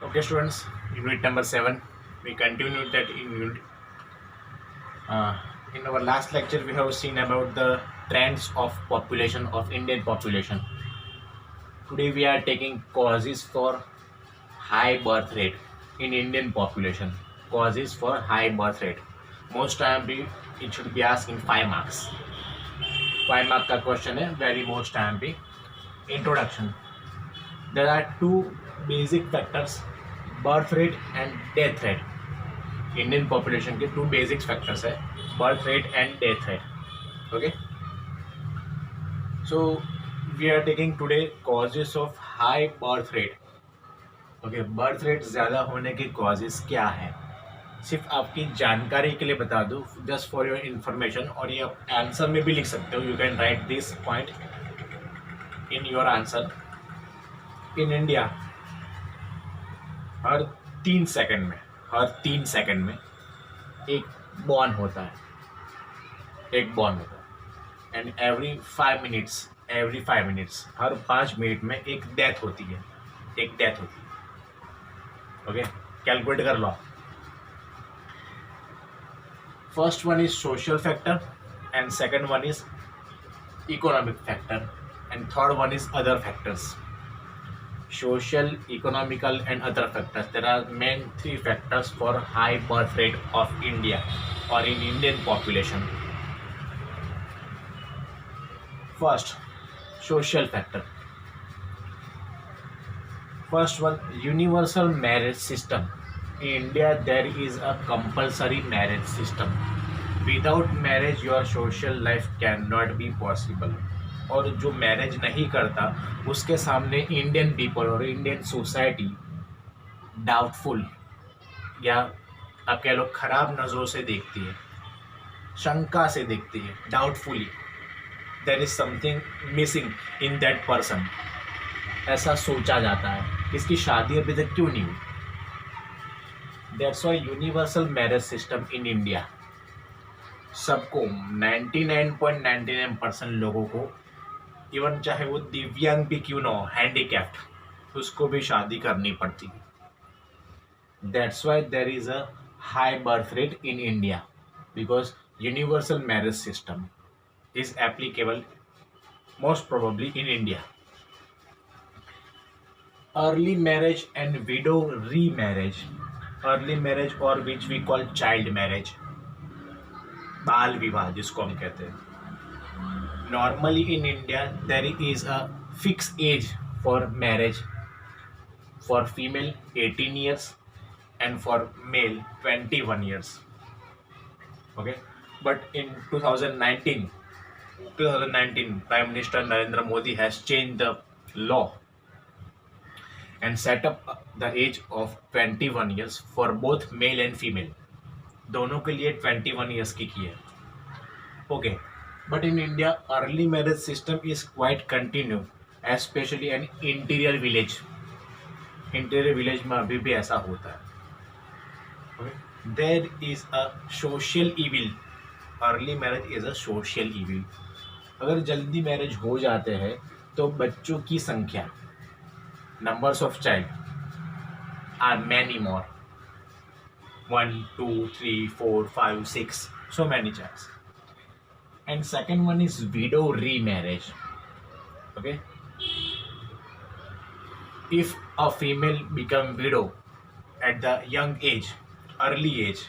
Okay, students, unit number 7. We continued that uh, in our last lecture. We have seen about the trends of population of Indian population. Today, we are taking causes for high birth rate in Indian population. Causes for high birth rate. Most time, it should be asked in 5 marks. 5 mark का question है. Very most time be introduction. There are two basic factors: birth rate and death rate. Indian population के two basic factors है, birth rate and death rate. Okay, so we are taking today causes of high birth rate. Okay, birth rate ज़्यादा होने के causes क्या है, सिर्फ आपकी जानकारी के लिए बता दूँ, जस्ट फॉर योर इन्फॉर्मेशन. और ये आप आंसर में भी लिख सकते हो. You can write this point in your answer. In India हर 3 सेकंड में एक बॉर्न होता है, एंड एवरी 5 मिनट्स हर 5 मिनट में एक डेथ होती है. ओके, कैलकुलेट कर लो. First one is social factor and second one is economic factor and third one is other factors. Social, economical and other factors. There are main 3 factors for high birth rate of India or in Indian population. First, social factor. First one, universal marriage system. In India, there is a compulsory marriage system. Without marriage, your social life cannot be possible. और जो marriage नहीं करता उसके सामने Indian people और Indian society doubtful या आप कह लो खराब नज़रों से देखती है, शंका से देखती है, doubtfully. There is something missing in that person. ऐसा सोचा जाता है, इसकी शादी अभी तक क्यों नहीं हुई. That's why universal marriage system in India सबको 99.99% लोगों को, इवन चाहे वो दिव्यांग भी क्यों ना हो, हैंडीकैप्ड, उसको भी शादी करनी पड़ती है. That's why there is a high birth rate in India because universal marriage system is applicable most probably in India. Early marriage and widow remarriage. Early marriage और which we call child marriage, बाल विवाह जिसको हम कहते हैं. Normally in India there is a fixed age for marriage. For female 18 years and for male 21 years. Okay, but in 2019 Prime Minister Narendra Modi has changed the law and set up the age of 21 years for both male and female. दोनों के लिए 21 years की है. Okay, but in India early marriage system is quite continued, especially an interior village. Interior village में अभी भी ऐसा होता है. Okay? There is a social evil. Early marriage is a social evil. अगर जल्दी मैरिज हो जाते हैं तो बच्चों की संख्या, numbers of child are many more. 1, 2, 3, 4, 5, 6, so many childs. And second one is widow remarriage. Okay, if a female become widow at the young age, early age,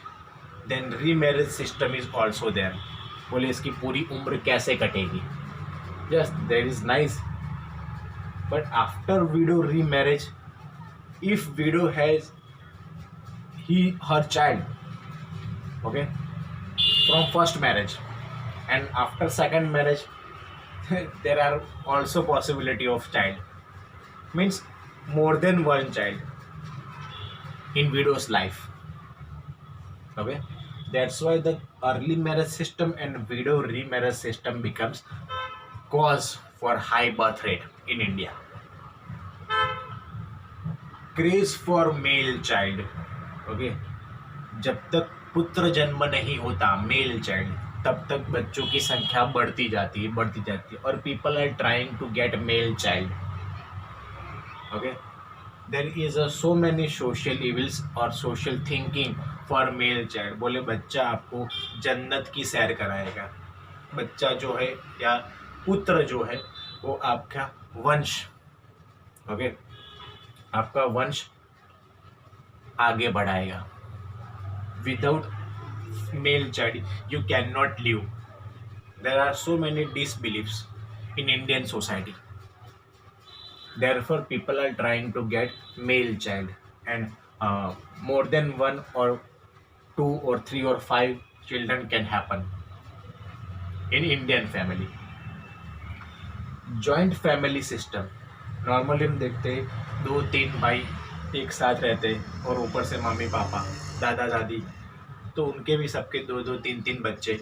then remarriage system is also there. बोले इसकी पूरी उम्र कैसे कटेगी. Yes, that is nice, but after widow remarriage, if widow has her child, okay, from first marriage, and after second marriage there are also possibility of child, means more than one child in widow's life. Okay, that's why the early marriage system and widow remarriage system becomes cause for high birth rate in India. Craze for male child. Okay, जब तक पुत्र जन्म नहीं होता male child, तब तक बच्चों की संख्या बढ़ती जाती है और people are trying to get male child. Okay, there is a so many social evils और social thinking for male child. बोले बच्चा आपको जन्नत की सैर कराएगा. बच्चा जो है या पुत्र जो है वो आपका वंश, ओके, आपका वंश आगे बढ़ाएगा. Without male child you can not live. There are so many disbelieves in Indian society. Therefore, people are trying to get male child, and more than one or two or three or five children can happen in Indian family. Joint family system. Normally हम देखते हैं दो तीन भाई एक साथ रहते हैं और ऊपर से मम्मी पापा दादा दादी, तो उनके भी सबके दो दो तीन तीन बच्चे.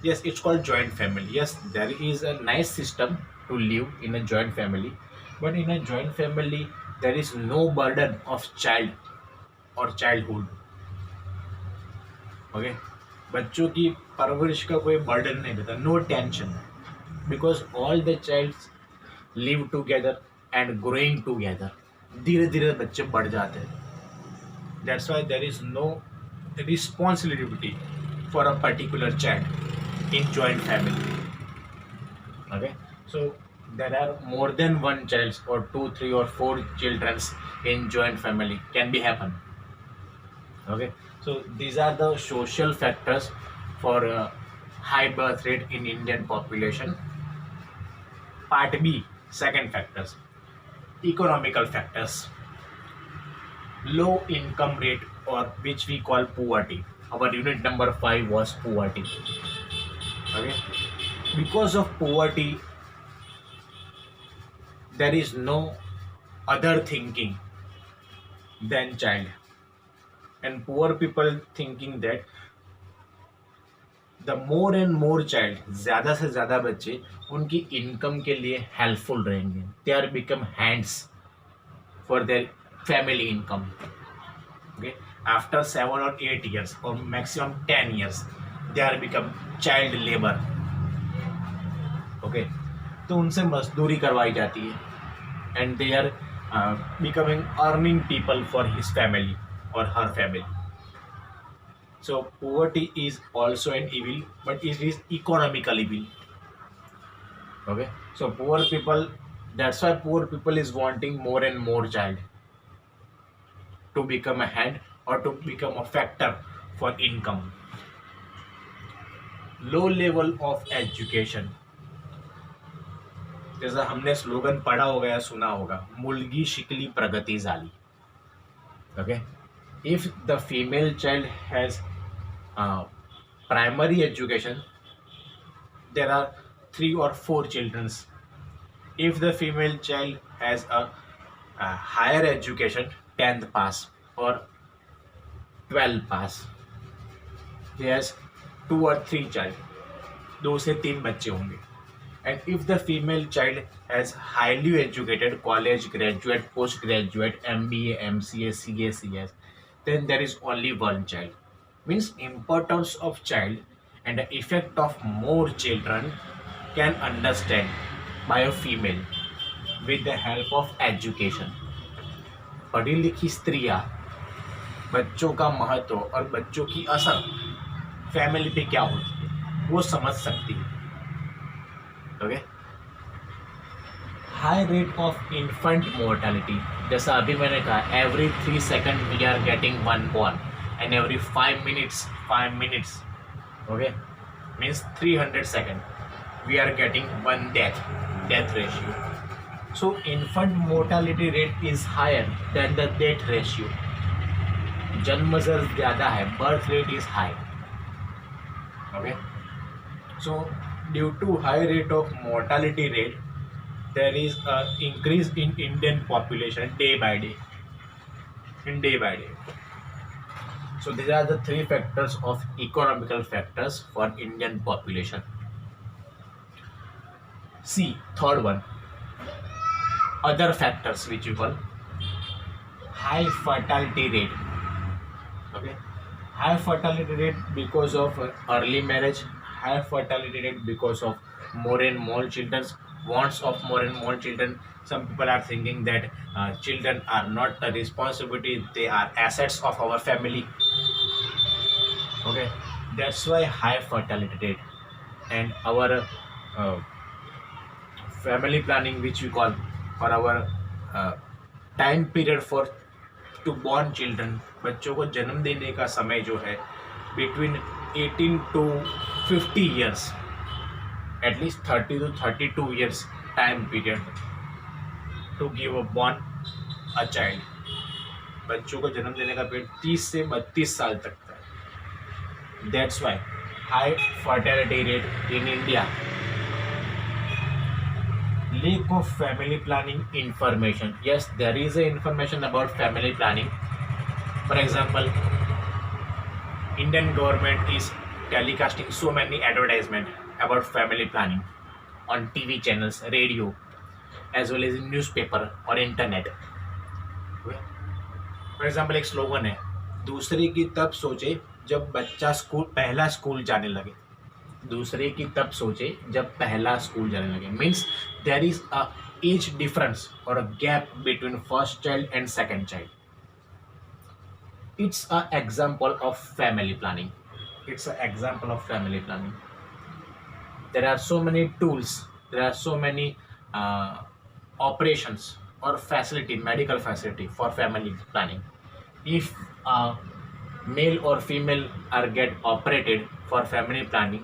Yes, it's called joint family. Yes, there is a nice system to live in a joint family, but in a joint family there is no burden of child or childhood. Okay, बच्चों की परवरिश का कोई burden नहीं रहता, no tension, because all the childs live together and growing together. धीरे धीरे बच्चे बढ़ जाते हैं. That's why there is no responsibility for a particular child in joint family. Okay, so there are more than one child or two, three, or four children in joint family can be happen. Okay, so these are the social factors for high birth rate in Indian population. Part B, second factors, economical factors. Low income rate, or which we call poverty. Our unit number 5 was poverty. Okay, because of poverty there is no other thinking than child, and poor people thinking that the more and more child, ज़्यादा से ज़्यादा बच्चे उनकी income के लिए helpful रहेंगे. They are become hands for their family income. Okay, after 7 or 8 years or maximum 10 years they are become child labor. Okay, तो उनसे मजदूरी करवाई जाती है and they are becoming earning people for his family or her family. So poverty is also an evil, but it is economical evil. Okay, so poor people, that's why poor people is wanting more and more child to become a hand or to become a factor for income. Low level of education. जैसा हमने slogan पढ़ा होगा या सुना होगा, मुलगी शिकली प्रगति झाली. Okay, if the female child has primary education, there are 3 or 4 children. If the female child has a higher education, 10th pass or 12th pass, he has 2 or 3 child, 2 से 3 बच्चे होंगे. And if the female child has highly educated, college graduate, post graduate, MBA, MCA, CA, CS, then there is only one child. Means importance of child and the effect of more children can understand by a female with the help of education. पढ़ी लिखी स्त्रियाँ बच्चों का महत्व और बच्चों की असर फैमिली पे क्या होती है वो समझ सकती है. Okay, high rate of infant mortality. जैसा अभी मैंने कहा, every 3 second we are getting one born and every 5 minutes, okay, means 300 second we are getting one death ratio. So infant mortality rate is higher than the death ratio. जन्म दर ज़्यादा है, birth rate is high. Okay, so due to high rate of mortality rate, there is a increase in Indian population day by day. So these are the 3 factors of economical factors for Indian population. C, third one. Other factors which you call high fertility rate. Okay, high fertility rate because of early marriage, high fertility rate because of more and more children, wants of more and more children. Some people are thinking that children are not a responsibility, they are assets of our family. Okay, that's why high fertility rate and our uh, family planning, which we call for our time period for to born children, बच्चों को जन्म देने का समय जो है between 18 to 50 years, at least 30 to 32 years time period to give a born a child. बच्चों को जन्म देने का पीरियड 30 से 32 साल तक का है. That's Y high fertility rate in India. Lack of family planning information. Yes, there is a information about family planning. For example, Indian government is telecasting so many advertisement about family planning on TV channels, radio, as well as in newspaper or internet. For example, एक slogan है, दूसरे की तब सोचे जब बच्चा पहला school जाने लगे. दूसरे की तब सोचे जब पहला स्कूल जाने लगे means there is a age difference और a gap between first child and second child. It's a example of family planning. It's a example of family planning. There are so many tools, there are so many operations or facility, medical facility for family planning. If male or female are get operated for family planning,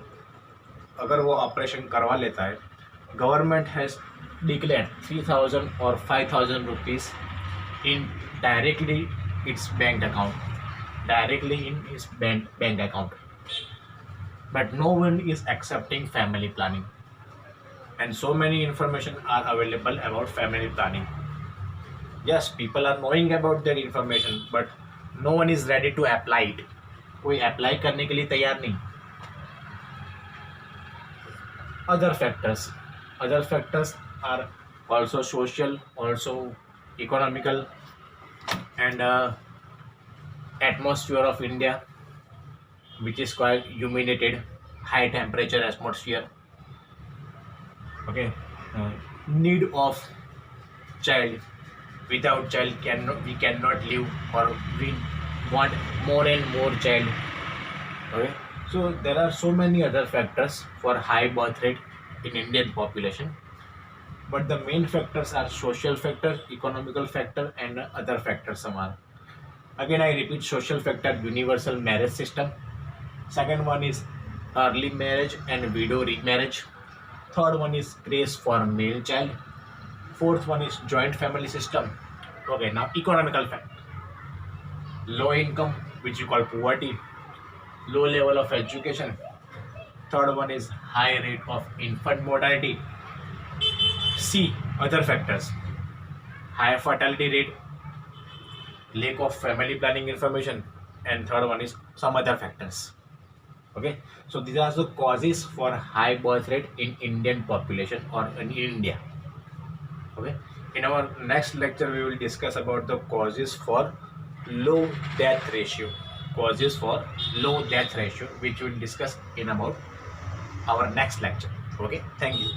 अगर वो operation करवा लेता है, government has declare 3,000 और 5,000 rupees in directly it's bank account, directly in his bank account. But no one is accepting family planning, and so many information are available about family planning. Yes, people are knowing about their information, but no one is ready to apply it. कोई apply करने के लिए तैयार नहीं. Other factors are also social, also economical, and atmosphere of India, which is quite humidity, high temperature atmosphere. Okay, need of child. Without child we cannot live, or we want more and more child. Okay, so there are so many other factors for high birth rate in Indian population, but the main factors are social factor, economical factor, and other factors some are. Again, I repeat, social factor, universal marriage system. Second one is early marriage and widow remarriage. Third one is craze for male child. Fourth one is joint family system. Okay, now economical factor. Low income, which you call poverty. Low level of education. Third one is high rate of infant mortality. C, other factors. High fertility rate, lack of family planning information, and third one is some other factors. Okay, so these are the causes for high birth rate in Indian population or in India. Okay, in our next lecture we will discuss about the causes for low death ratio. Causes for low death ratio, which we will discuss in about our next lecture. Okay, thank you.